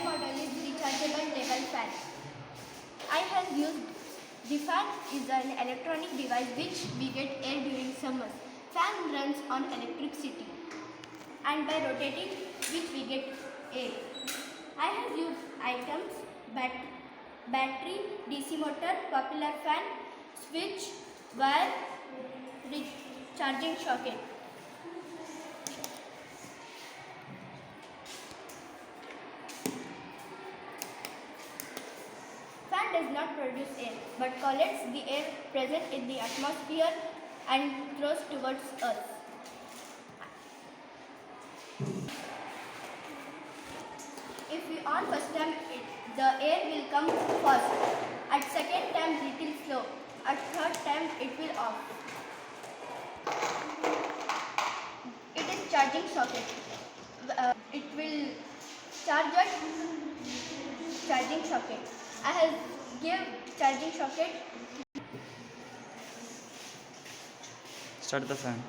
model is rechargeable table fan. I have used the fan is an electronic device which we get air during summers. Fan runs on electricity and by rotating which we get air. I have used items battery, DC motor, popular fan, switch, wire, charging socket. Fan does not produce air but collects the air present in the atmosphere and throws towards us. If we on first time, the air will come fast. At second time, little slow. At third time, it will off. It is charging socket. It will charge at charging socket. I have give charging socket. Start the fan.